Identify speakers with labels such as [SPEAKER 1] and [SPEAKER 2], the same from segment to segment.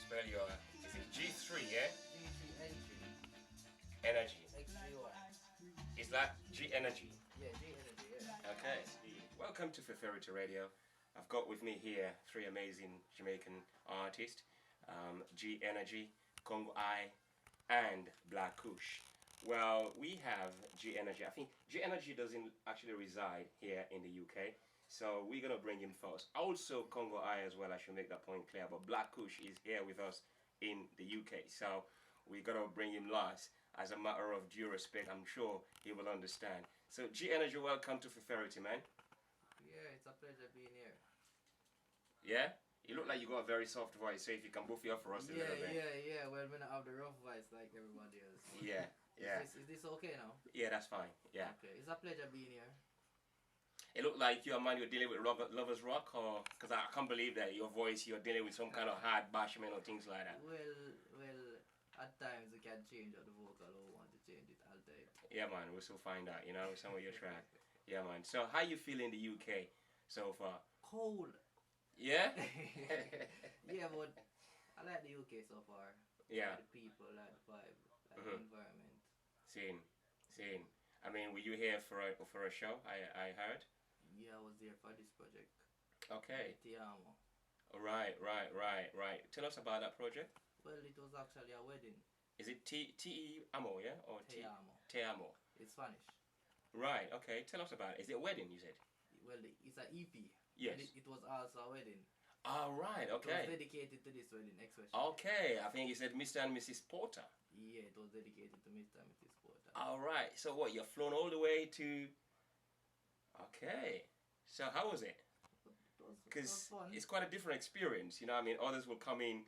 [SPEAKER 1] spell your, is it G3, yeah?
[SPEAKER 2] G3n3xgy.
[SPEAKER 1] Energy. It's like G Energy.
[SPEAKER 2] Yeah, G-Energy, yeah.
[SPEAKER 1] Okay. Welcome to Feferity Radio. I've got with me here three amazing Jamaican artists, G Energy, Congo and Black Kush. Well, we have G Energy. I think G Energy doesn't actually reside here in the UK, so we're gonna bring him first. Also, Congo as well. I should make that point clear. But Black Kush is here with us in the UK, so we gotta bring him last. As a matter of due respect, I'm sure he will understand. So, G Energy, welcome to Feferity, man.
[SPEAKER 2] Yeah, it's a pleasure being here.
[SPEAKER 1] Yeah? You look like you got a very soft voice, so if you can buff it up for us a little bit.
[SPEAKER 2] Yeah. Well, when I have the rough voice like everybody else.
[SPEAKER 1] Yeah, yeah.
[SPEAKER 2] Is this okay now?
[SPEAKER 1] Yeah, that's fine. Yeah.
[SPEAKER 2] Okay, it's a pleasure being here.
[SPEAKER 1] It looked like you and man, you're dealing with Lovers Rock, or because I can't believe that your voice, you're dealing with some kind of hard bashment or things like that.
[SPEAKER 2] Well, at times we can change out the vocal or want to change it all time.
[SPEAKER 1] Yeah, man, we'll still find out, you know, with some of your track. Yeah, man. So, how you feel in the UK so far?
[SPEAKER 2] Cold.
[SPEAKER 1] Yeah?
[SPEAKER 2] Yeah, but I like the UK so far.
[SPEAKER 1] Yeah.
[SPEAKER 2] I like the people, I like the vibe, I like the environment.
[SPEAKER 1] Same. I mean, were you here for a show? I heard.
[SPEAKER 2] Yeah, I was there for this project.
[SPEAKER 1] Okay.
[SPEAKER 2] Te Amo.
[SPEAKER 1] Right. Tell us about that project.
[SPEAKER 2] Well, it was actually a wedding.
[SPEAKER 1] Is it T Amo, yeah, or
[SPEAKER 2] Te Amo.
[SPEAKER 1] Te Amo?
[SPEAKER 2] It's Spanish.
[SPEAKER 1] Right. Okay. Tell us about it. Is it a wedding? You said.
[SPEAKER 2] Well, it's an EP.
[SPEAKER 1] Yes.
[SPEAKER 2] And it was also a wedding.
[SPEAKER 1] All right.
[SPEAKER 2] It was
[SPEAKER 1] Okay.
[SPEAKER 2] dedicated to this wedding, especially.
[SPEAKER 1] Okay. I think you said Mr. and Mrs. Porter.
[SPEAKER 2] Yeah, it was dedicated to Mr. and Mrs. Porter.
[SPEAKER 1] All right. So what? You're flown all the way to. Okay. So how was it?
[SPEAKER 2] It was
[SPEAKER 1] Because
[SPEAKER 2] fun.
[SPEAKER 1] it's quite a different experience. You know what I mean? Others will come in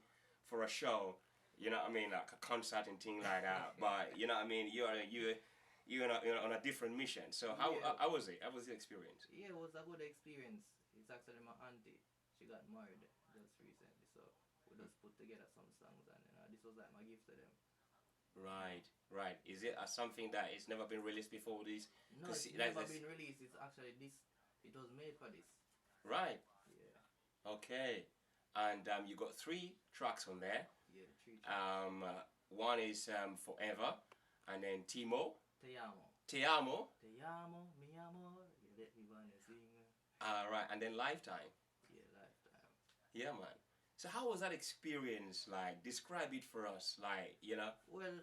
[SPEAKER 1] for a show. You know what I mean? Like a concert and thing like that. But you know what I mean? You're on a different mission. So how was it? How was the experience?
[SPEAKER 2] Yeah, it was a good experience. It's actually my auntie. She got married just recently, so we just put together some songs, and this was like my gift to them.
[SPEAKER 1] Right. Is it something that it's never been released before this?
[SPEAKER 2] No, it's never been released. It's actually this. It was made for this.
[SPEAKER 1] Right.
[SPEAKER 2] Yeah.
[SPEAKER 1] Okay. And you got 3 tracks on there.
[SPEAKER 2] Yeah, 3 tracks.
[SPEAKER 1] One is Forever, and then Timo.
[SPEAKER 2] Te Amo.
[SPEAKER 1] Te Amo.
[SPEAKER 2] Te Amo, mi amor. You let me wanna sing.
[SPEAKER 1] Right, and then Lifetime.
[SPEAKER 2] Yeah, Lifetime.
[SPEAKER 1] Yeah, man. So how was that experience like? Describe it for us, like, you know.
[SPEAKER 2] Well,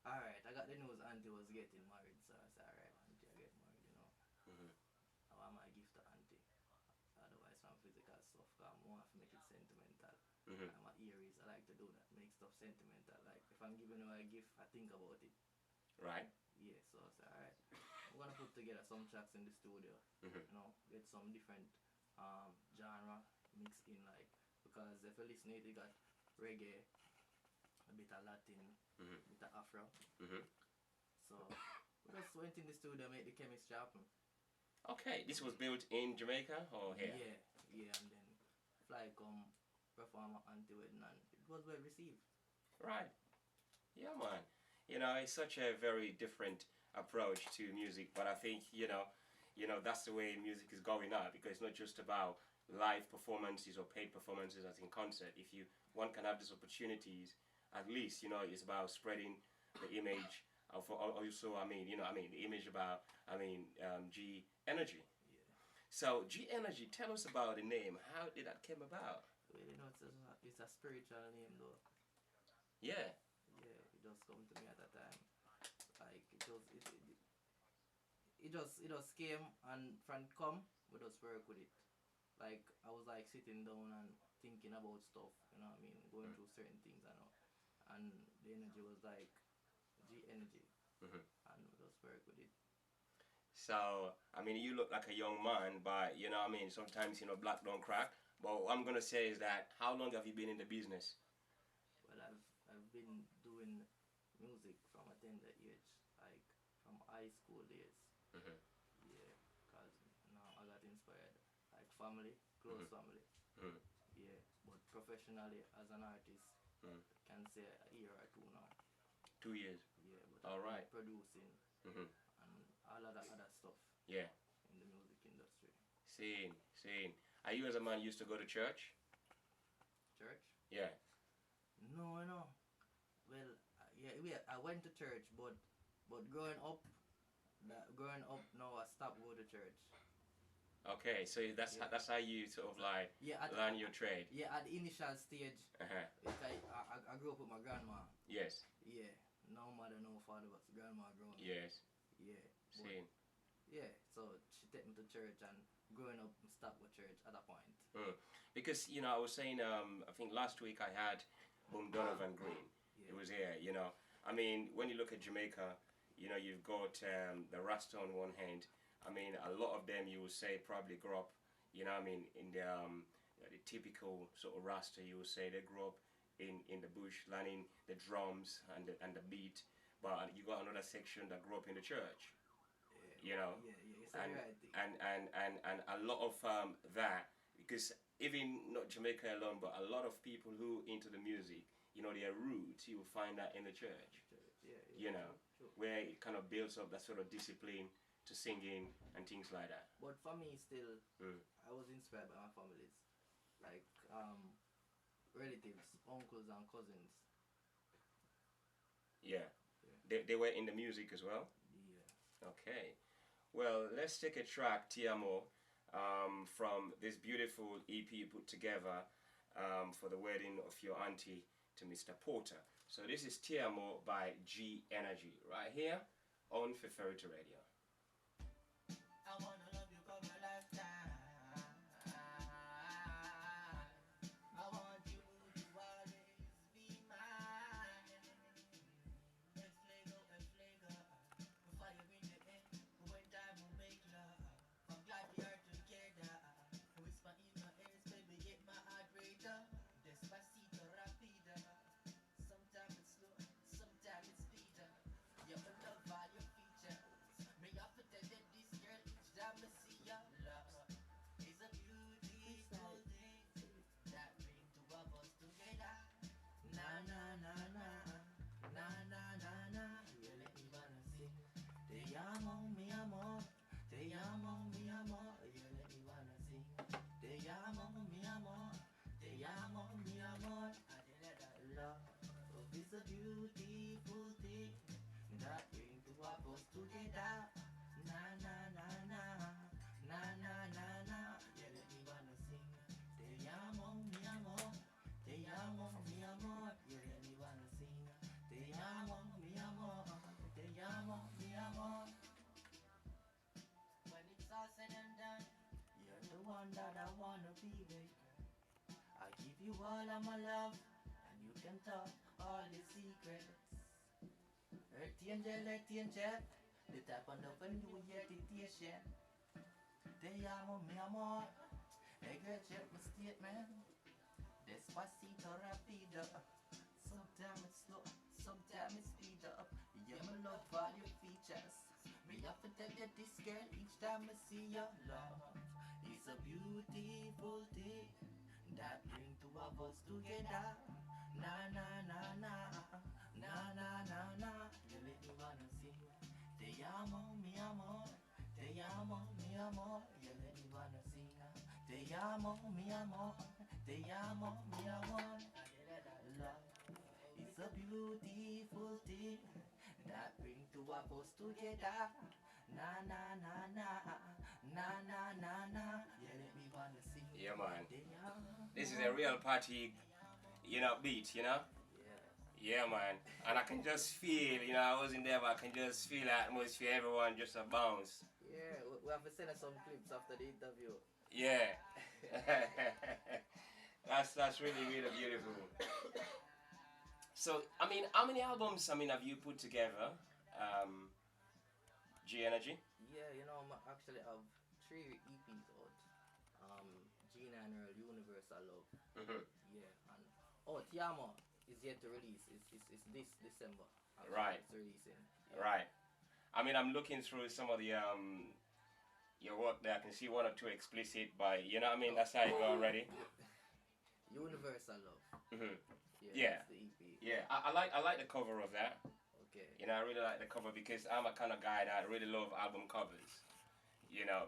[SPEAKER 2] alright, I got the news auntie was getting married, so I said, alright, auntie, I get married, you know. I want my gift to auntie. Otherwise, some physical stuff, because I want to make it sentimental. I'm an Aries, I like to do that, make stuff sentimental. Like, if I'm giving her a gift, I think about it.
[SPEAKER 1] Right.
[SPEAKER 2] Yeah, so I said, alright, I'm going to put together some tracks in the studio, you know, get some different genre mixed in, like, because if you listen to it, you got reggae, a bit of Latin, a bit of Afro. So we just went in the studio, make the chemistry happen.
[SPEAKER 1] Okay, this was built in Jamaica or here?
[SPEAKER 2] Yeah, and then fly come perform at auntie wedding, and it was well received.
[SPEAKER 1] Right. Yeah, man. You know, it's such a very different approach to music, but I think, you know, that's the way music is going now, because it's not just about live performances or paid performances as in concert. If one can have these opportunities, at least, you know, it's about spreading the image of also, the image about, G Energy.
[SPEAKER 2] Yeah.
[SPEAKER 1] So G Energy, tell us about the name. How did that come about?
[SPEAKER 2] Well, you know, it's a spiritual name though.
[SPEAKER 1] Yeah.
[SPEAKER 2] Yeah, it just come to me at that time. Like it just came, and from come, we just work with it. Like I was like sitting down and thinking about stuff, you know what I mean, going through certain things, I know. And the energy was like G Energy, and we just work with it.
[SPEAKER 1] So, I mean, you look like a young man, but, you know what I mean, sometimes, you know, black don't crack. But what I'm going to say is that, how long have you been in the business?
[SPEAKER 2] Well, I've been doing music from a tender age, like from high school days. Yeah, because now I got inspired, like family, close family. Yeah, but professionally as an artist, I can say a year or 2 now.
[SPEAKER 1] 2 years.
[SPEAKER 2] Yeah, but
[SPEAKER 1] All
[SPEAKER 2] I've been
[SPEAKER 1] right.
[SPEAKER 2] producing and all of the other stuff.
[SPEAKER 1] Yeah.
[SPEAKER 2] In the music industry.
[SPEAKER 1] Same. Are you as a man used to go to church?
[SPEAKER 2] Church?
[SPEAKER 1] Yeah.
[SPEAKER 2] No, no. Well, I went to church, but growing up, no, I stopped going to church.
[SPEAKER 1] Okay, so
[SPEAKER 2] Yeah.
[SPEAKER 1] that's how you sort of like
[SPEAKER 2] Yeah,
[SPEAKER 1] learn your trade.
[SPEAKER 2] yeah, at the initial stage,
[SPEAKER 1] Uh-huh.
[SPEAKER 2] I grew up with my grandma.
[SPEAKER 1] Yes.
[SPEAKER 2] Yeah, no mother, no father, but grandma growing up.
[SPEAKER 1] Yes.
[SPEAKER 2] Yeah, but
[SPEAKER 1] See.
[SPEAKER 2] yeah, so she took me to church, and growing up, I stopped with church at a point.
[SPEAKER 1] Mm. Because I was saying I think last week I had Boom Donovan Green.
[SPEAKER 2] Yeah.
[SPEAKER 1] It was here. I mean, when you look at Jamaica, you've got the Rasta on one hand. I mean, a lot of them you will say probably grew up, I mean, in the typical sort of Rasta, you will say they grew up in the bush, learning the drums and the beat. But you got another section that grew up in the church,
[SPEAKER 2] Yeah, you said
[SPEAKER 1] and
[SPEAKER 2] right.
[SPEAKER 1] and a lot of that, because even not Jamaica alone, but a lot of people who into the music, their roots, you will find that in the church.
[SPEAKER 2] Yeah, true.
[SPEAKER 1] Where it kind of builds up that sort of discipline to singing and things like that.
[SPEAKER 2] But for me, still,
[SPEAKER 1] Mm.
[SPEAKER 2] I was inspired by my families, like relatives, uncles and cousins.
[SPEAKER 1] Yeah.
[SPEAKER 2] Yeah.
[SPEAKER 1] They were in the music as well.
[SPEAKER 2] Yeah.
[SPEAKER 1] Okay. Well, let's take a track, Tiamo, from this beautiful EP you put together for the wedding of your auntie to Mr. Porter. So this is Tiamo by G Energy right here on Feferity Radio.
[SPEAKER 2] I wanna love you for my lifetime. I want you to always be mine. Flavor, fire in the air. When time will make love. I'm glad we are together. Whisper in my ears, baby, get my heart rate up. Despacito, rapida. Sometimes it's slow, sometimes it's speed up. You love all your features. May I pretend that this girl each time I see your love is a beautiful thing that bring two of us together. Na na na na na na na na. You let me wanna sing. Te amo, mi amor. Te amo, mi amor. You let me wanna sing. Te amo, mi amor. Te amo, mi amor. Love is a beautiful thing that bring two of us together. Na na na na na na na na. You let me wanna sing. Te amo, mi amor. Te amo, mi amor. You let me wanna sing. Te amo, mi amor. Te amo, mi amor. When it's all said and done, you're the one that I wanna be with. I give you all of my love, and you can talk all the secrets. Earthy angel, the type of love when you get irritation. Te amo, mi amor. Hey girl, check my statement. Despacito, rapido. Sometimes it's slow, sometimes it's speed up. Yeah, my love all your features. Me have to tell you this girl each time I see your love. It's a beautiful thing that bring two of us together. Na na na na na na na na. You let me wanna sing. Te amo, mi amor. Te amo, mi amor. You let me wanna sing. Te amo, mi amor. Te amo, mi amor. Love is a beautiful thing that bring two of us together. Na na na na na na na na. You let me wanna sing.
[SPEAKER 1] Yeah, man.
[SPEAKER 2] Te amo.
[SPEAKER 1] This is a real party, beat,
[SPEAKER 2] Yeah.
[SPEAKER 1] Yeah, man. And I can just feel, I wasn't there, but I can just feel the atmosphere, everyone just a bounce.
[SPEAKER 2] Yeah, we have to send us some clips after the interview.
[SPEAKER 1] Yeah. That's really, really beautiful. So, I mean, how many albums, have you put together, G Energy?
[SPEAKER 2] Yeah, I actually have 3 EPs out. G9 Universal Love.
[SPEAKER 1] Hmm.
[SPEAKER 2] Yeah, and Tiamo is yet to release. It's this December. Actually,
[SPEAKER 1] Right.
[SPEAKER 2] It's releasing. Yeah.
[SPEAKER 1] Right. I mean, I'm looking through some of the your work there. I can see one or two explicit, but that's how you go already.
[SPEAKER 2] Universal Love.
[SPEAKER 1] Hmm.
[SPEAKER 2] Yeah. That's the EP.
[SPEAKER 1] Yeah. I like the cover of that.
[SPEAKER 2] Okay.
[SPEAKER 1] I really like the cover because I'm a kind of guy that really love album covers.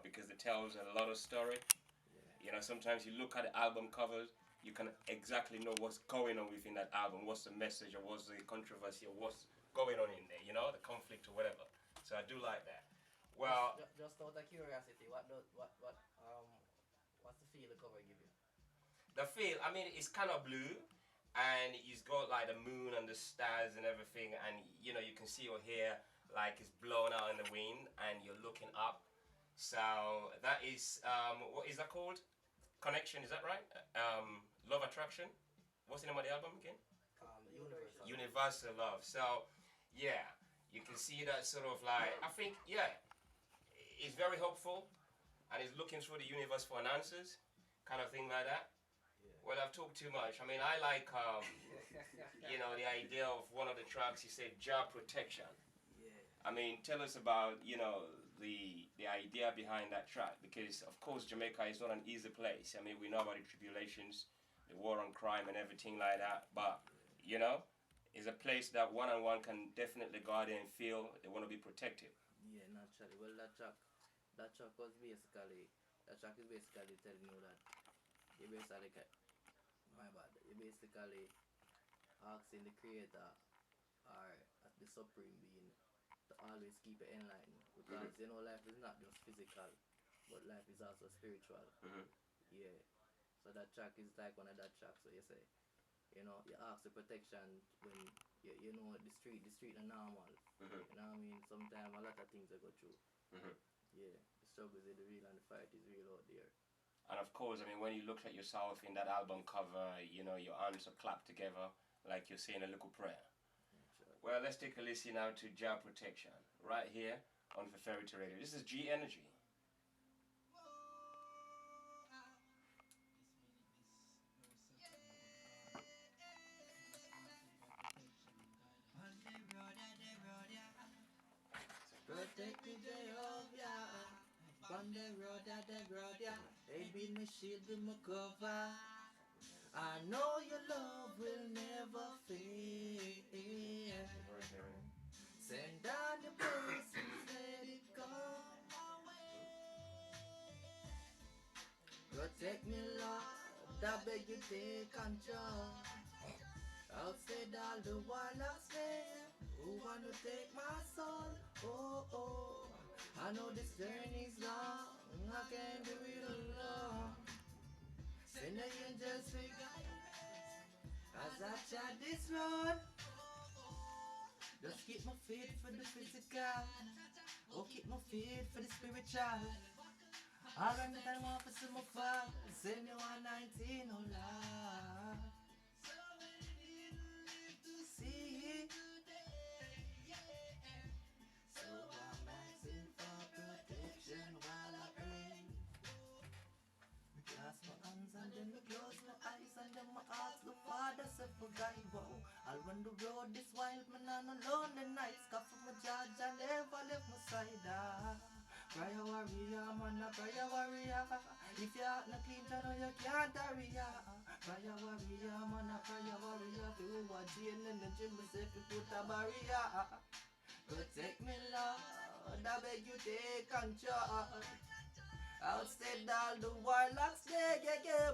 [SPEAKER 1] Because it tells a lot of story.
[SPEAKER 2] Yeah.
[SPEAKER 1] Sometimes you look at the album covers you can exactly know what's going on within that album, what's the message or what's the controversy or what's going on in there, you know, the conflict or whatever. So I do like that. Well,
[SPEAKER 2] just out of curiosity, what's the feel the cover give you?
[SPEAKER 1] the feel, I mean, it's kind of blue, and it's got like the moon and the stars and everything, and you know, you can see your hair like it's blown out in the wind, and you're looking up. So that is, what is that called? Connection, is that right? Love Attraction. What's the name of the album again?
[SPEAKER 2] Universal.
[SPEAKER 1] Universal Love. So, yeah, you can see that sort of like, I think, yeah, it's very hopeful, and it's looking through the universe for an answers, kind of thing like that.
[SPEAKER 2] Yeah.
[SPEAKER 1] Well, I've talked too much. I mean, I like, you know, the idea of one of the tracks. You said job protection.
[SPEAKER 2] Yeah.
[SPEAKER 1] I mean, tell us about, you know, the idea behind that track, because of course Jamaica is not an easy place. I mean, we know about the tribulations, the war on crime and everything like that, but you know, it's a place that one on one can definitely go out there and feel they want to be protected.
[SPEAKER 2] Yeah, naturally. Well, that track was basically, that track is basically telling you that you basically, my bad, you basically asking the creator or the supreme being to always keep it in line, because you know life is not just physical, but life is also spiritual. Yeah. So that track is like one of that tracks where you say, you know, you ask the protection when you know the street are normal. You know what I mean? Sometimes a lot of things I go through. Yeah, the struggle is real and the fight is real out there.
[SPEAKER 1] And of course, I mean, when you look at yourself in that album cover, you know, your hands are clapped together like you're saying a little prayer. Well, let's take a listen now to Job Protection right here on Feferity Radio. This is G Energy.
[SPEAKER 2] Protect me, Jehovah. On the road, yeah. They be my shield and my cover. I know your love will never fail. Send down your blessings, let it come my way. Protect me, Lord, I beg you take control. Outside all the warlocks there, who wanna take my soul? Oh, oh, I know this journey's long, I can't do it alone. Send the angels to guide me as I tread this road. Just keep my faith for the physical, oh, keep my faith for the spiritual. All run the time off for my father, send you 119, oh Lord. See, so I'm asking for protection while I pray. Clasp my hands and then me close my eyes and then my ask the Father say for guide. Whoa, I'll run the road this wild man on alone the nights. Cough my judge and never left my side. Prayer warrior, man a prayer warrior. If your heart not clean, you know you can't hurry. Prayer warrior, man a prayer warrior. Do what jail in the gym, say to put a barrier. Protect me, Lord, I beg you take control. Outside all the warlocks there,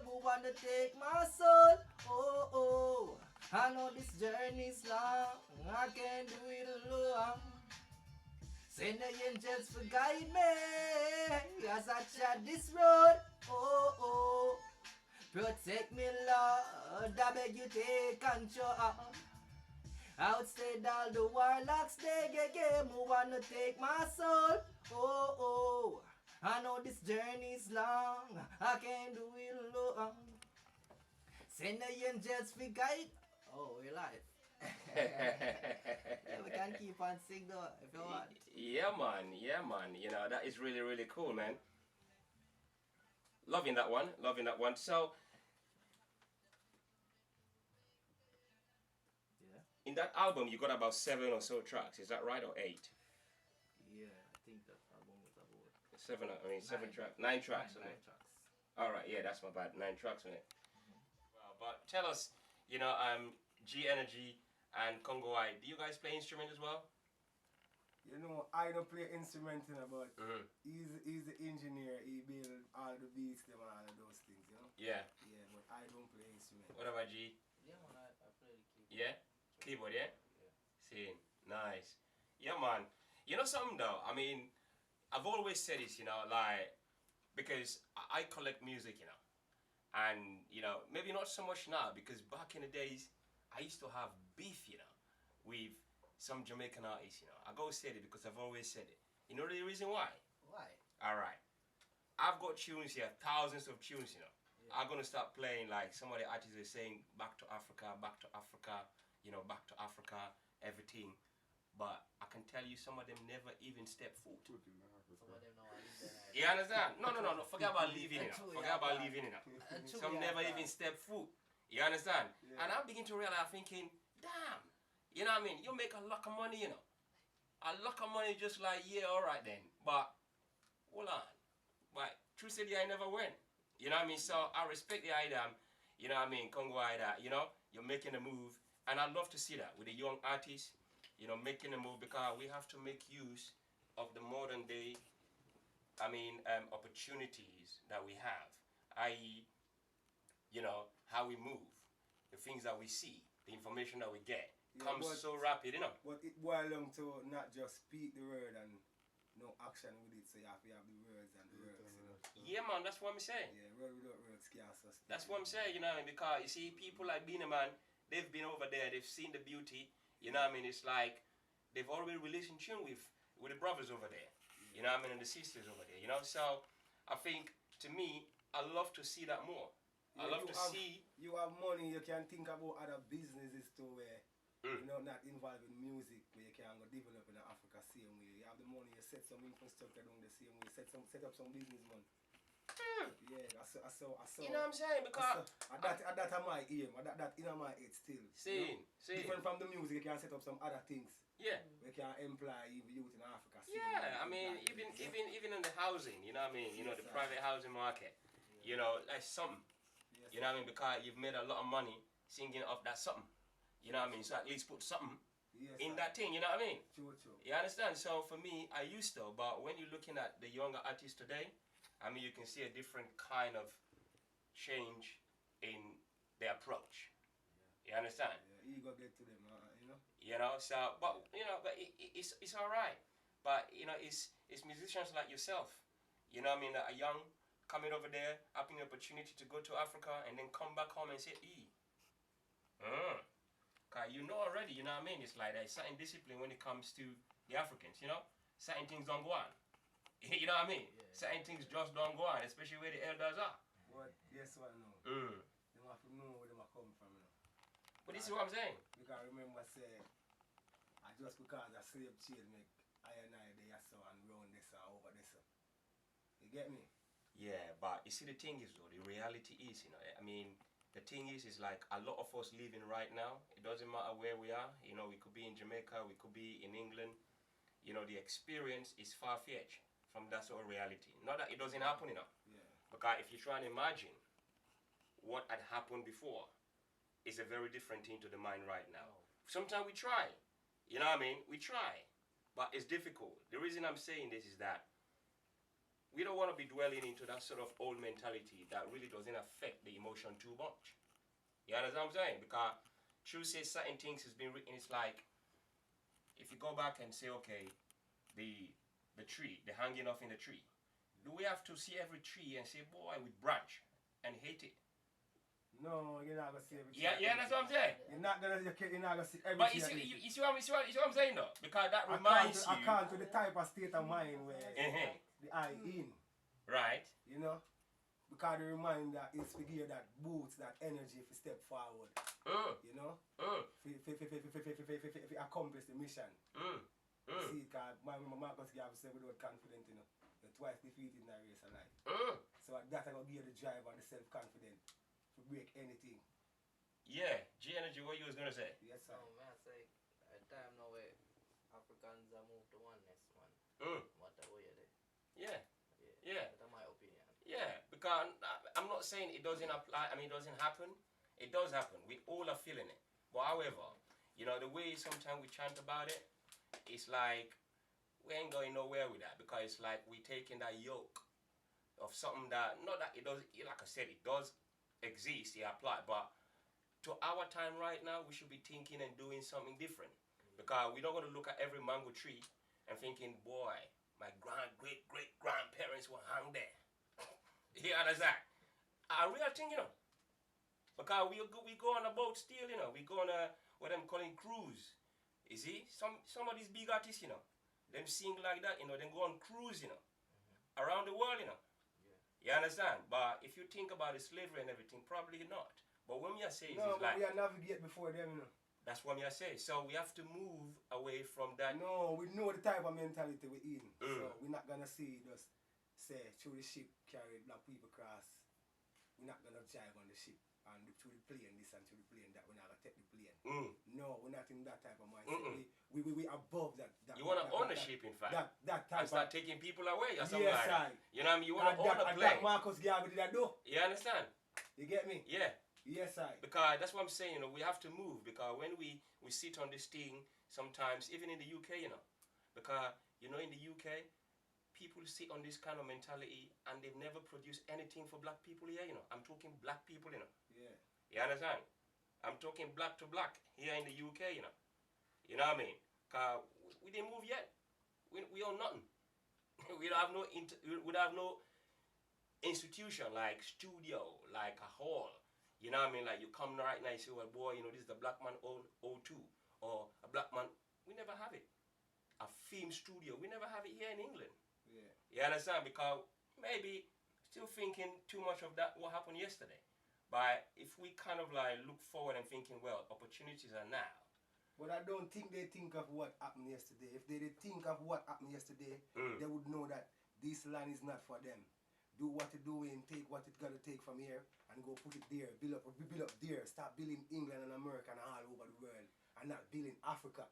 [SPEAKER 2] who wanna take my soul? Oh, oh, I know this journey's long, I can't do it alone. Send the angels for guide me as I tread this road. Oh, oh, protect me, Lord, I beg you take control. Outside all the warlocks there, who wanna take my soul? Oh, oh, I know this journey's long, I can't do it alone. Send the angels for guide. Oh, we're live. Yeah, we can keep on singing though if you want.
[SPEAKER 1] Yeah, man. You know, that is really, really cool, man. Loving that one. So,
[SPEAKER 2] Yeah.
[SPEAKER 1] in that album, you got about 7 or so tracks. Is that right, or 8?
[SPEAKER 2] Yeah, I think that album was about
[SPEAKER 1] 7. I mean, 7
[SPEAKER 2] Nine.
[SPEAKER 1] tracks. 9 tracks.
[SPEAKER 2] nine
[SPEAKER 1] Okay.
[SPEAKER 2] tracks.
[SPEAKER 1] All right. Yeah, that's my bad. 9 tracks on it. Well, but tell us, you know, G Energy and Congo I. Do you guys play instrument as well?
[SPEAKER 3] You know, I don't play instrument, you know, but
[SPEAKER 1] Mm-hmm.
[SPEAKER 3] he's the engineer. He build all the beats, them, and all of those things, you know.
[SPEAKER 1] Yeah.
[SPEAKER 3] Yeah, but I don't play instrument.
[SPEAKER 1] What about G?
[SPEAKER 2] Yeah, man, I play the keyboard.
[SPEAKER 1] Yeah? Keyboard, yeah?
[SPEAKER 2] Yeah.
[SPEAKER 1] See, nice. Yeah, man. You know something though? I mean, I've always said this, you know, like, because I collect music, you know. And, you know, maybe not so much now, because back in the days, I used to have beef, you know, with some Jamaican artists, you know. I go say it because I've always said it. You know the reason why?
[SPEAKER 2] Why?
[SPEAKER 1] Alright. I've got tunes here, thousands of tunes, you know.
[SPEAKER 2] Yeah.
[SPEAKER 1] I'm gonna start playing like some of the artists are saying back to Africa, you know, back to Africa, everything. But I can tell you some of them never even step foot.
[SPEAKER 2] Some of them know I live there.
[SPEAKER 1] You understand? No. Forget about leaving it. Forget about leaving it. Some never even step foot. You understand?
[SPEAKER 3] Yeah.
[SPEAKER 1] And I'm beginning to realize, thinking, damn, you know what I mean? You make a lot of money, you know. A lot of money just like, yeah, alright then. But, hold on. But, true city, I never went. You know what I mean? So, I respect the idea, you know what I mean, Congo idea, you know, you're making a move. And I love to see that with the young artists, you know, making a move, because we have to make use of the modern day, opportunities that we have, i.e., you know, how we move, the things that we see, the information that we get, comes so rapid, you know.
[SPEAKER 3] But it boils down to not just speak the word and no action with it, so you have to have the words and the words, you know.
[SPEAKER 1] Yeah, man, that's what I'm saying.
[SPEAKER 3] Yeah, word without words can't sustain.
[SPEAKER 1] That's what I'm saying, you know what I mean? Because, you see, people like Beanie Man, they've been over there, they've seen the beauty, you know what I mean? It's like, they've already released in tune with the brothers over there, you know what I mean, and the sisters over there, you know? So, I think, to me, I love to see that more. I love to see...
[SPEAKER 3] You have money, you can think about other businesses too, where, you know, not involved in music, where you can go develop in Africa same way. You have the money, you set some infrastructure down the same way, set up some business, man. Yeah, I saw.
[SPEAKER 1] You know what I'm saying? Because...
[SPEAKER 3] That's my aim, that in my head still.
[SPEAKER 1] See.
[SPEAKER 3] Different from the music, you can set up some other things.
[SPEAKER 1] Yeah.
[SPEAKER 3] We can employ even youth in Africa.
[SPEAKER 1] Yeah, I mean, even in the housing, you know what I mean? You know, the private housing market, you know, that's something.
[SPEAKER 3] Yes,
[SPEAKER 1] You know what I mean? Because you've made a lot of money singing off that something. You know what I mean? So at least put something in that thing, you know what I mean?
[SPEAKER 3] True.
[SPEAKER 1] You understand? So for me, I used to, but when you're looking at the younger artists today, I mean, you can see a different kind of change in their approach. You understand?
[SPEAKER 3] Yeah, ego get to them, you know?
[SPEAKER 1] You know, so, but, you know, but it's all right. But, you know, it's musicians like yourself, you know what I mean, that are young, coming over there, having the opportunity to go to Africa and then come back home and say, Cause you know already, you know what I mean? It's like there's certain discipline when it comes to the Africans, you know? Certain things don't go on. You know what I mean?
[SPEAKER 2] Yeah.
[SPEAKER 1] Certain things just don't go on, especially where the elders are.
[SPEAKER 3] But yes, what I know. They have to know where they come from, you know.
[SPEAKER 1] But this is what I'm saying.
[SPEAKER 3] Because remember, say, I just because a slave trade make I and I there so and round this and over this. You get me?
[SPEAKER 1] Yeah, but you see the thing is though, the reality is, you know, I mean, the thing is like a lot of us living right now, it doesn't matter where we are, you know, we could be in Jamaica, we could be in England, you know, the experience is far-fetched from that sort of reality. Not that it doesn't happen, you know,
[SPEAKER 3] Yeah.
[SPEAKER 1] because if you try and imagine what had happened before, it's a very different thing to the mind right now. Sometimes we try, you know what I mean, we try, but it's difficult. The reason I'm saying this is that we don't want to be dwelling into that sort of old mentality that really doesn't affect the emotion too much. You understand what I'm saying? Because True says certain things has been written. It's like, if you go back and say, okay, the tree, the hanging off in the tree, do we have to see every tree and say, boy, we branch and hate it?
[SPEAKER 3] No, you're not gonna see every
[SPEAKER 1] Yeah, that's what I'm saying.
[SPEAKER 3] You're not gonna see every
[SPEAKER 1] But you see what I'm saying though? Because that reminds you.
[SPEAKER 3] According to the type of state of mind where the eye in.
[SPEAKER 1] Right.
[SPEAKER 3] You know? Because the reminder is to give you that boost, that energy if you step forward. You know? If you accomplish the mission. See, because Marcus Garvey said without confidence, you know, you're twice defeated in that race of life. So that's going to give you the drive and the self-confidence to break anything.
[SPEAKER 1] Yeah, G-Energy, what you was going to say?
[SPEAKER 3] Yes, sir.
[SPEAKER 2] No, man, say, at time now where Africans are moved to oneness, man. What the way they? Yeah. That's my opinion.
[SPEAKER 1] Yeah, because I'm not saying it doesn't apply, I mean, it doesn't happen. It does happen. We all are feeling it. But however, you know, the way sometimes we chant about it, it's like we ain't going nowhere with that, because it's like we taking that yoke of something that, not that it does, like I said, it does exists, it applies. But to our time right now, we should be thinking and doing something different. Because we're not going to look at every mango tree and thinking, boy, my great-grandparents were hung there. You understand? A real thing, you know. Because we go on a boat still, you know. We go on a, what I'm calling cruise. You see? Some of these big artists, you know, them sing like that, you know, then go on cruise, you know, around the world, you know. You understand? But if you think about the slavery and everything, probably not. But what me I say is,
[SPEAKER 3] no,
[SPEAKER 1] it's like,
[SPEAKER 3] we are navigate before them, you know.
[SPEAKER 1] That's what me I say. So we have to move away from that.
[SPEAKER 3] No, we know the type of mentality we're in. So we're not gonna see just say through the ship carry black people across. We're not gonna drive on the ship and through the plane this and through the plane that. We're not gonna take the plane. No, we're not in that type of mindset. We above that.
[SPEAKER 1] You wanna own a ship, in fact.
[SPEAKER 3] That type
[SPEAKER 1] and start
[SPEAKER 3] of,
[SPEAKER 1] taking people away or something
[SPEAKER 3] yes,
[SPEAKER 1] like that. You know what I mean? You wanna own a plane.
[SPEAKER 3] That Marcus Garvey did that do.
[SPEAKER 1] You understand?
[SPEAKER 3] You get me?
[SPEAKER 1] Yeah.
[SPEAKER 3] Yes, I.
[SPEAKER 1] Because that's what I'm saying, you know, we have to move. Because when we sit on this thing, sometimes, even in the UK, you know, because, you know, in the UK, people sit on this kind of mentality and they've never produced anything for black people here, you know. I'm talking black people, you know.
[SPEAKER 3] Yeah.
[SPEAKER 1] You understand? I'm talking black to black here in the UK, you know. You know what I mean? Because we didn't move yet. We own nothing. we don't have no institution like studio, like a hall. You know what I mean? Like you come right now, you say, well, boy, you know, this is the black man own O2 or a black man. We never have it. A film studio, we never have it here in England.
[SPEAKER 3] Yeah.
[SPEAKER 1] You understand? Because maybe still thinking too much of that, what happened yesterday. But if we kind of like look forward and thinking, well, opportunities are now.
[SPEAKER 3] But I don't think they think of what happened yesterday. If they did think of what happened yesterday, they would know that this land is not for them. Do what you're doing, take what it's gotta take from here, and go put it there. Build up there. Start building England and America and all over the world, and not building Africa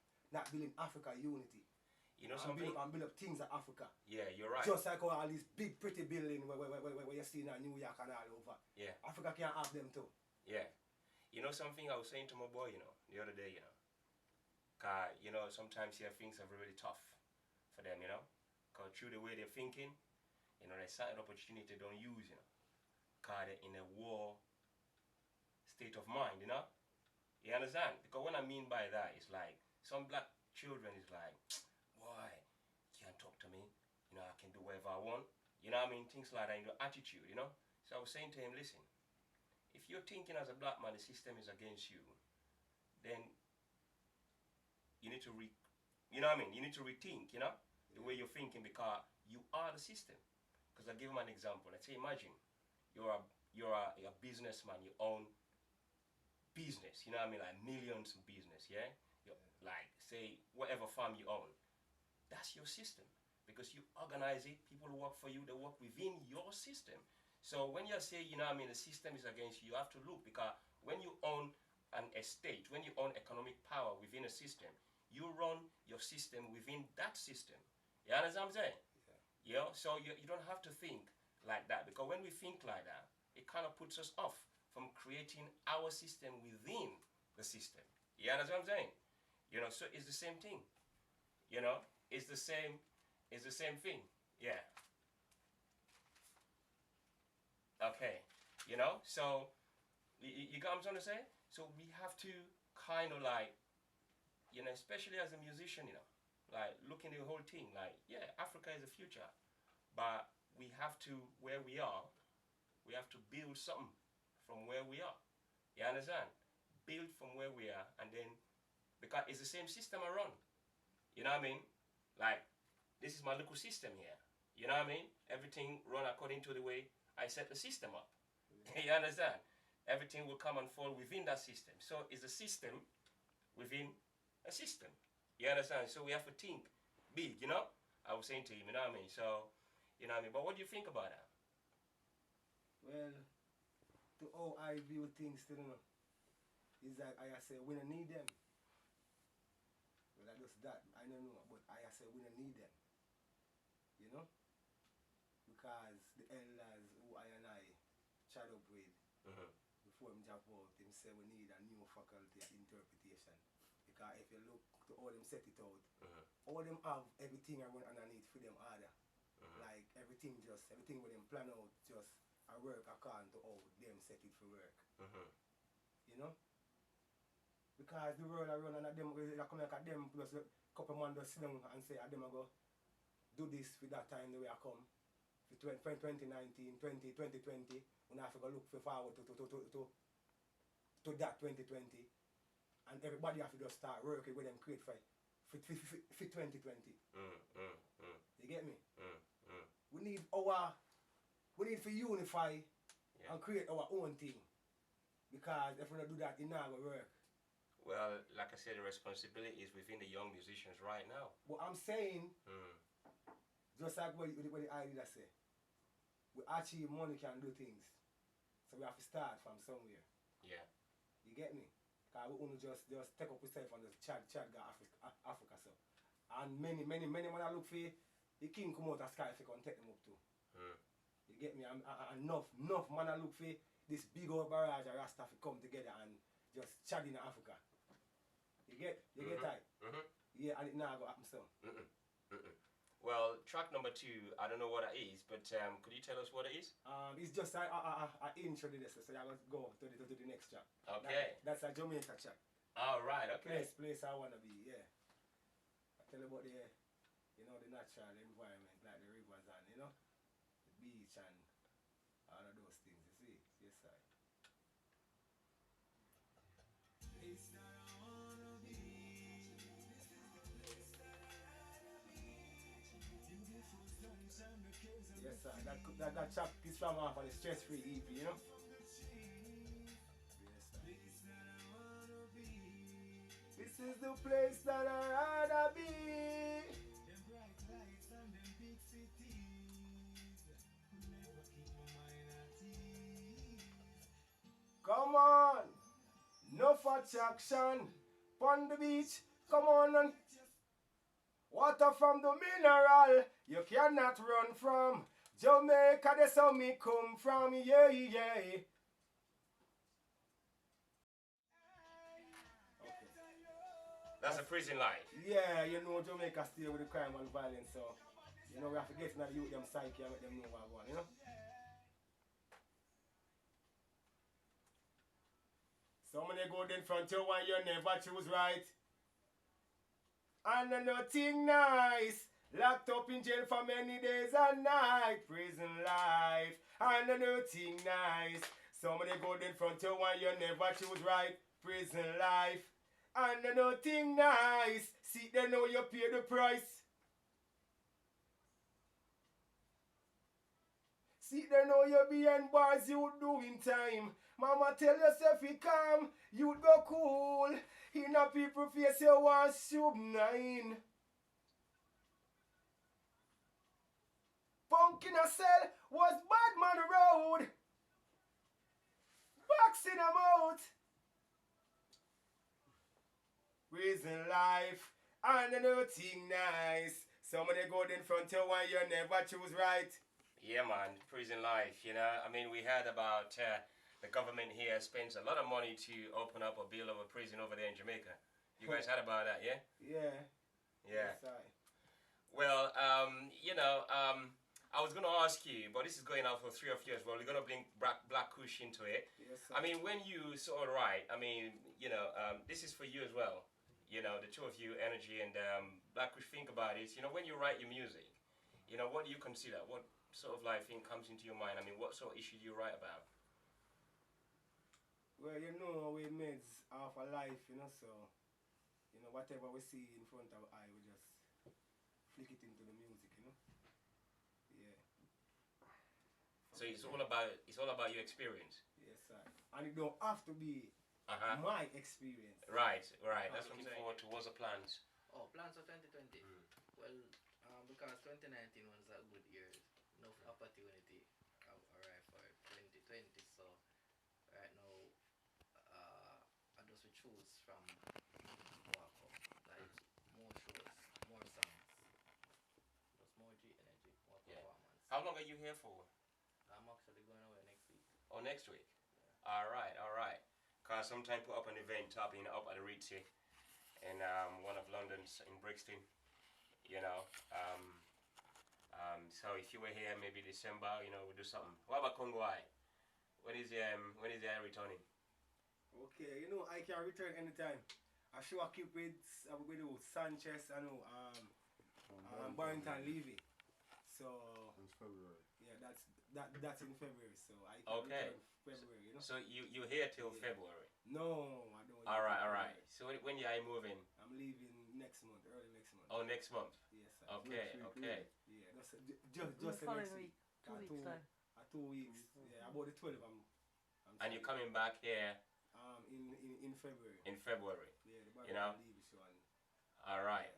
[SPEAKER 3] unity.
[SPEAKER 1] You know something?
[SPEAKER 3] Build up things in Africa.
[SPEAKER 1] Yeah, you're right.
[SPEAKER 3] Just like all these big pretty buildings where you see in New York and all over.
[SPEAKER 1] Yeah.
[SPEAKER 3] Africa can't have them too.
[SPEAKER 1] Yeah. You know something I was saying to my boy, you know, the other day, you know. Cause, you know, sometimes here things are really tough for them, you know. Cause through the way they're thinking, you know, there's certain opportunity they don't use, you know. Cause they're in a war state of mind, you know. You understand? Because what I mean by that is like, some black children is like, boy, you can't talk to me. You know, I can do whatever I want. You know what I mean? Things like that in your attitude, you know. So I was saying to him, listen, if you're thinking as a black man the system is against you, then you need to you know what I mean? You need to rethink, you know, the way you're thinking, because you are the system. Because I give him an example. Let's say, imagine you're a businessman, you own business, you know what I mean, like millions of business, yeah? You're, like, say, whatever farm you own, that's your system. Because you organize it, people who work for you, they work within your system. So when you say, you know what I mean, the system is against you, you have to look, because when you own an estate, when you own economic power within a system, you run your system within that system. You understand what I'm saying? You know, so you don't have to think like that, because when we think like that, it kind of puts us off from creating our system within the system. You understand what I'm saying? You know, so it's the same thing. You know, it's the same thing. Yeah. Okay. You know, so you got what I'm trying to say? So we have to kind of like, you know, especially as a musician, you know, like looking at the whole thing, like, yeah, Africa is the future, but we have to, where we are, we have to build something from where we are. You understand? Build from where we are, and then, because it's the same system I run. You know what I mean? Like, this is my local system here. You know what I mean? Everything run according to the way I set the system up. You understand? Everything will come and fall within that system. So it's a system within a system. You understand? So we have to think big, you know? I was saying to him, you know what I mean? So, you know what I mean? But what do you think about that?
[SPEAKER 3] Well, to how I view things, you know, is that I say we don't need them. Well, I just that, I don't know, but I say we don't need them. You know? Because the elders who I and I chat up with, before him jump out, him say we need a new faculty of interpretation. Because if you look to all them set it out, all them have everything I want underneath for them order. Like everything with them plan out just I work according to how them set it for work. You know? Because the world I run and them I come like them plus a couple man just sit down and say them I go do this for that time the way I come. For 2019, 2020, when I have to go look for forward to that 2020. And everybody have to just start working with them create for 2020. You get me? We need to unify and create our own thing. Because if we don't do that, it not gonna work.
[SPEAKER 1] Well, like I said, the responsibility is within the young musicians right now.
[SPEAKER 3] What I'm saying, just like what the idea say, we achieve money can do things. So we have to start from somewhere.
[SPEAKER 1] Yeah.
[SPEAKER 3] You get me? Because we only just take up yourself and just chat go Africa so. And many man I look for, the king come out of sky if you can take them up too. You get me? Enough man I look for this big old barrage of Rasta come together and just chat in Africa. You get that? Yeah, and it now go happen so.
[SPEAKER 1] Well, track number 2, I don't know what it is, but could you tell us what it is?
[SPEAKER 3] It's just an intro to this, so I will go to the next track.
[SPEAKER 1] Okay.
[SPEAKER 3] That's a Jamaica track.
[SPEAKER 1] All right. Okay.
[SPEAKER 3] Place I wanna be. Yeah. I tell you about the natural environment, like the rivers and the beach and all of those things. You see? Yes, sir. Yes, sir. That track is from off of the Stress-Free EP, you know? Yes, sir. This is the place that I'd rather be. Them bright lights and them big cities never keep my mind at ease. Come on! No attraction. On the beach, come on and water from the mineral, you cannot run from. Jamaica, that's how me come from, yeah. Okay.
[SPEAKER 1] That's a prison life.
[SPEAKER 3] Yeah, Jamaica still with the crime and violence, so we have to get into the youth them psyche and make them know what I want, So many go in front of you and you never choose right. And nothing nice. Locked up in jail for many days and nights. Prison life. And nothing nice. Somebody go in front of you and you never choose right. Prison life. And nothing nice. See, they know you pay the price. See, they know you behind bars, you doing time. Mama tell yourself you calm, you go cool. In a people face you want sub-9. Punk in a cell was bad man road. Boxing him out. Prison life and nothing nice. Somebody go in front of you and you never choose right.
[SPEAKER 1] Yeah, man, prison life, I mean, we heard about the government here spends a lot of money to open up or build up a prison over there in Jamaica. You guys heard about that, yeah?
[SPEAKER 3] Yeah.
[SPEAKER 1] Yeah.
[SPEAKER 3] Yes,
[SPEAKER 1] well, I was going to ask you, but this is going out for 3 of you as well. We're going to bring Black Kush into it.
[SPEAKER 3] Yes, sir.
[SPEAKER 1] I mean, when you sort of write, I mean, this is for you as well. The two of you, Energy and Black Kush, think about it. When you write your music, what do you consider? What sort of thing comes into your mind? I mean, what sort of issue do you write about?
[SPEAKER 3] Well, we meds half a life, so, whatever we see in front of our eye, we just flick it into the music, Yeah.
[SPEAKER 1] So it's all about your experience?
[SPEAKER 3] Yes, sir. And it don't have to be my experience.
[SPEAKER 1] Right. That's what I'm saying. Forward to what's the plans?
[SPEAKER 2] Oh, plans for 2020? Well, because 2019 was a good year. Enough opportunity arrived for 2020, so right now I just will choose from walk up, like more shows, more songs, just more G-Energy, more performance.
[SPEAKER 1] How long are you here for?
[SPEAKER 2] I'm actually going away next week.
[SPEAKER 1] Oh, next week?
[SPEAKER 2] Yeah.
[SPEAKER 1] Alright. Cause sometime put up an event up at the Ritzy in one of London's in Brixton, So if you were here maybe December, you know, we'll do something. What about Congo I? When is the returning?
[SPEAKER 3] Okay, you know, I can return anytime. I sure I keep with Sanchez, I know, Barrington Levy. So
[SPEAKER 4] It's February.
[SPEAKER 3] yeah, that's in February. So I can
[SPEAKER 1] Okay.
[SPEAKER 3] return February, you know.
[SPEAKER 1] So you're here till February.
[SPEAKER 3] No, I don't.
[SPEAKER 1] All right. So when are you moving?
[SPEAKER 3] I'm leaving next month, early next month.
[SPEAKER 1] Oh, next month.
[SPEAKER 3] Yes, sir.
[SPEAKER 1] Okay.
[SPEAKER 3] Yeah, just the next week.
[SPEAKER 5] 2 weeks time.
[SPEAKER 3] 2 weeks. Yeah, about the 12th.
[SPEAKER 1] And you're coming back here
[SPEAKER 3] in February.
[SPEAKER 1] in February.
[SPEAKER 3] Yeah, the
[SPEAKER 1] you know?
[SPEAKER 3] leave show and
[SPEAKER 1] All right.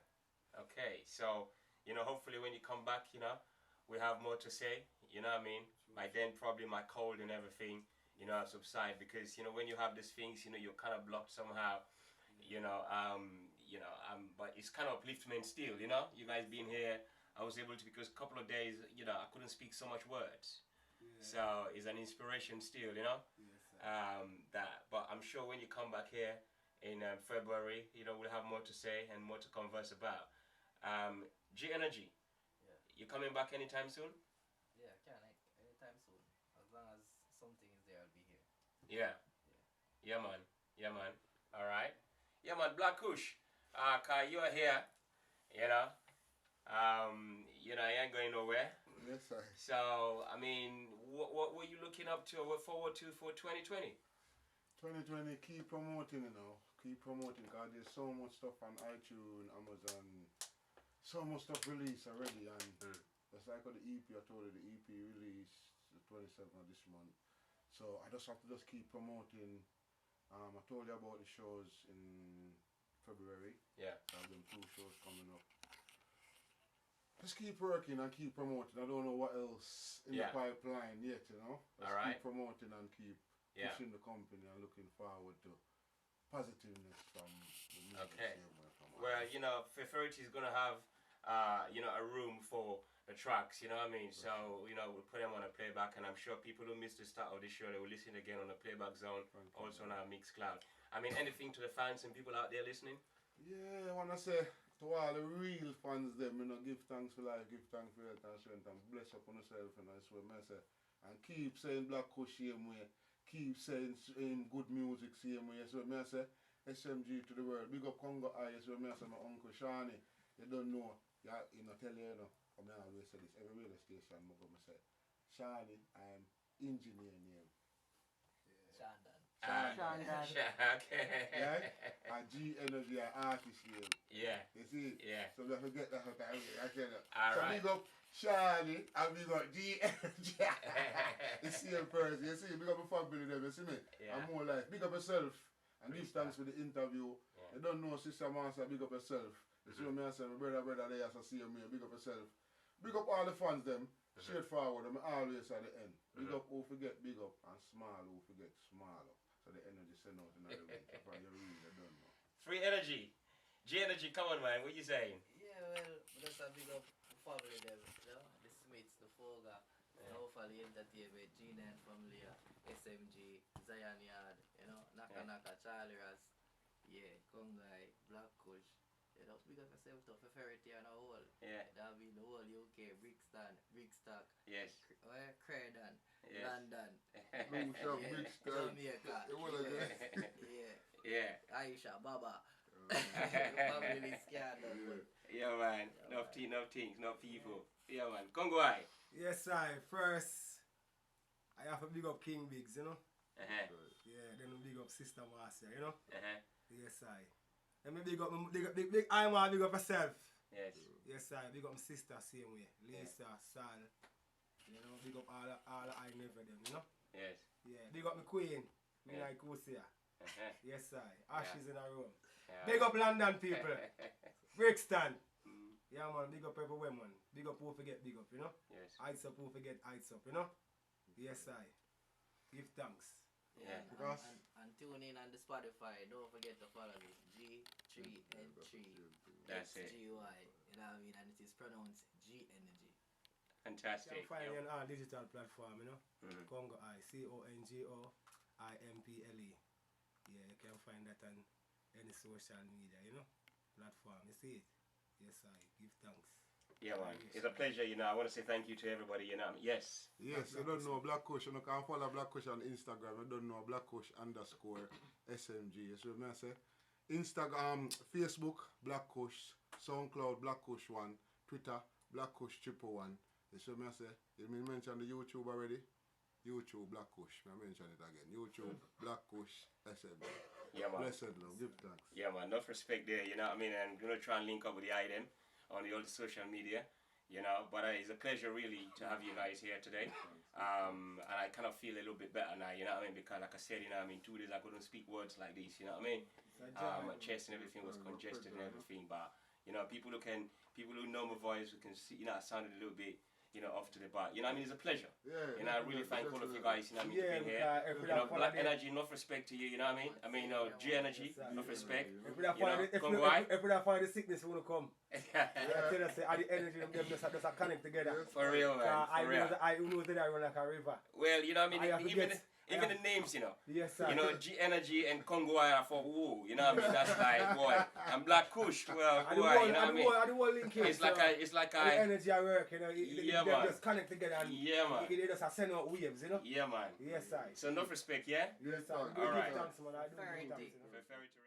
[SPEAKER 1] Okay. So you know, hopefully when you come back, you know, we have more to say. You know what I mean? By then, probably my cold and everything, you know, subside because you know when you have these things, you know, you're kind of blocked somehow. But it's kind of upliftment still, you know. You guys being here, I was able to because a couple of days, you know, I couldn't speak so much words.
[SPEAKER 3] Yeah.
[SPEAKER 1] So it's an inspiration still, you know.
[SPEAKER 3] Yes, sir.
[SPEAKER 1] But I'm sure when you come back here in February, you know, we'll have more to say and more to converse about. G Energy,
[SPEAKER 2] Yeah.
[SPEAKER 1] you coming back anytime soon?
[SPEAKER 2] Yeah, anytime soon. As long as something is there, I'll be here.
[SPEAKER 1] Yeah. Yeah, man. All right. Yeah, man. Black Kush, Kai, you are here. You know, I ain't going nowhere.
[SPEAKER 4] Yes, sir.
[SPEAKER 1] So, I mean, what were you looking up to or what forward to for 2020?
[SPEAKER 4] 2020, keep promoting, you know. Keep promoting, because there's so much stuff on iTunes, Amazon, so much stuff released already. And it's like on the EP, I told you, the EP released the 27th of this month. So I just have to keep promoting. I told you about the shows in February.
[SPEAKER 1] Yeah.
[SPEAKER 4] I have them 2 shows coming up. Just keep working and keep promoting. I don't know what else in the pipeline yet, you know. Just keep promoting and keep pushing the company and looking forward to positiveness from the music.
[SPEAKER 1] Okay. Well, you know, Feferity is gonna have a room for the tracks, you know what I mean? So, you know, we'll put them on a playback and I'm sure people who missed the start of the show, they will listen again on the playback zone, also on our mix cloud. I mean, anything to the fans and people out there listening?
[SPEAKER 4] Yeah, I wanna say to all the real fans them, you know, give thanks for life, give thanks for health and strength and bless up on yourself and that's what I say. And keep saying Black Kush same way. Keep saying good music same way. So I say SMG to the world. Big up Congo I, so I say my uncle Shani. You don't know, you know, tell you, you know, I always say this, every radio station I'm going to say, Shani, I'm engineer name.
[SPEAKER 2] Shandan.
[SPEAKER 1] Okay.
[SPEAKER 4] Right? And G Energy, an artist name.
[SPEAKER 1] Yeah.
[SPEAKER 4] You see?
[SPEAKER 1] Yeah.
[SPEAKER 4] So don't forget that. I tell you.
[SPEAKER 1] All
[SPEAKER 4] so
[SPEAKER 1] right.
[SPEAKER 4] big up Shani and big up G Energy. The same person. You see? Big up my family them, you see me?
[SPEAKER 1] Yeah.
[SPEAKER 4] I'm more like, big up yourself and give thanks for the interview.
[SPEAKER 1] Yeah.
[SPEAKER 4] You don't know Sister Master, big up yourself. You see me, I say, my brother there, so see me, big up yourself. Big up all the fans them, straight forward, I'm always at the end. Big up who forget big up and small who forget smaller. So the energy send out in the week. That's why you really don't know.
[SPEAKER 1] Free energy. G Energy, come on man, what you saying?
[SPEAKER 2] Yeah, well, just a big up family them, you know, the Smiths, the Foga, hopefully entertainment, G3n family, SMG, Zion Yard, you know, Naka, Charlie Ras, Congo, Black Kush, you know, big up yourself to Feferity and a whole.
[SPEAKER 1] Yeah.
[SPEAKER 2] That'll be the whole UK, Brixstock,
[SPEAKER 1] Yes.
[SPEAKER 2] Croydon,
[SPEAKER 1] Yes.
[SPEAKER 2] London,
[SPEAKER 4] Blue Shop, Big Star.
[SPEAKER 2] Jamaica,
[SPEAKER 4] You wanna go?
[SPEAKER 1] Yeah.
[SPEAKER 2] Aisha, Baba. Family is scandal.
[SPEAKER 1] Yeah man. Enough things, enough people. Yeah man. Congo I.
[SPEAKER 3] yes, I first I have to big up King Biggs, you know.
[SPEAKER 1] Uh-huh.
[SPEAKER 3] Yeah, then we big up Sister Master, you know.
[SPEAKER 1] Uh-huh.
[SPEAKER 3] Yes, I. Let me big up big I want big up myself.
[SPEAKER 1] Yes.
[SPEAKER 3] Yes, I big up my sister same way. Lisa, Sal. You know, big up all I never them, you know.
[SPEAKER 1] Yes.
[SPEAKER 3] Yeah, big up my queen. Me
[SPEAKER 1] Yeah.
[SPEAKER 3] like Kusia.
[SPEAKER 1] Uh-huh.
[SPEAKER 3] Yes, I. Ashes in a room.
[SPEAKER 1] Yeah.
[SPEAKER 3] Big up London people. Brixton. Yeah man, big up everywhere man. Big up who forget big up, you know.
[SPEAKER 1] Yes.
[SPEAKER 3] Heights up who forget heights up, you know. Yes, I. Give thanks.
[SPEAKER 1] Yeah.
[SPEAKER 4] Because
[SPEAKER 2] And tune in on the Spotify. Don't forget to follow me. G3n3xgy.
[SPEAKER 1] That's it.
[SPEAKER 2] You know what I mean? And it is pronounced G Energy.
[SPEAKER 3] You
[SPEAKER 1] Fantastic.
[SPEAKER 3] can find me on all digital platform, you know.
[SPEAKER 1] Mhm.
[SPEAKER 3] Congo I, CONGOIMPLE. Yeah, you can find that on any social media, you know, platform. You see it? Yes, I. Give thanks.
[SPEAKER 1] Yeah, man. It's a pleasure, you know. I want to say thank you to everybody, you know. Yes.
[SPEAKER 4] Yes, you don't know Black Kush, you can follow Black Kush on Instagram. You don't know Black Kush _SMG. So I say Instagram, Facebook, Black Kush, SoundCloud, Black Kush 1, Twitter, Black Kush 111. So I say, you mentioned the YouTube already? YouTube Black Kush. I mention it again. YouTube Black Kush SMG.
[SPEAKER 1] Yeah, man.
[SPEAKER 4] Blessed love, give thanks.
[SPEAKER 1] Yeah, man. Enough respect there, you know what I mean? And I'm going to try and link up with the item on the old social media, you know. But it's a pleasure, really, to have you guys here today. And I kind of feel a little bit better now, you know what I mean? Because, like I said, you know what I mean, 2 days I couldn't speak words like this, you know what I mean? My chest and everything was congested and everything. But, you know, people who know my voice, who can see, you know, I sounded a little bit, you know, off to the bar. You know what I mean? It's a pleasure.
[SPEAKER 4] Yeah,
[SPEAKER 1] you know, I really thank all of you guys, you know what I mean, for being here. You know, Black Energy, enough respect to you, you know what I mean? I mean, G Energy, enough respect.
[SPEAKER 3] If we don't find the sickness, we will come. I tell you, say, the energy them just connect together.
[SPEAKER 1] For real, man. For real.
[SPEAKER 3] I know that I run like a river.
[SPEAKER 1] Well, you know what I mean? Even the names, you know.
[SPEAKER 3] Yes, sir.
[SPEAKER 1] You know, G Energy and Congo are for woo. You know what I mean? That's like, boy. And Black Kush, well, who are, you know what I mean? It's like
[SPEAKER 3] the energy I work, you know.
[SPEAKER 1] Yeah,
[SPEAKER 3] they
[SPEAKER 1] man.
[SPEAKER 3] just connect together and
[SPEAKER 1] yeah, man.
[SPEAKER 3] They just send out waves, you know.
[SPEAKER 1] Yeah, man.
[SPEAKER 3] Yes, sir.
[SPEAKER 1] So enough respect, yeah?
[SPEAKER 3] Yes, sir.
[SPEAKER 1] All right.
[SPEAKER 3] Thanks, man. I do give thanks, you know.
[SPEAKER 1] Feferity.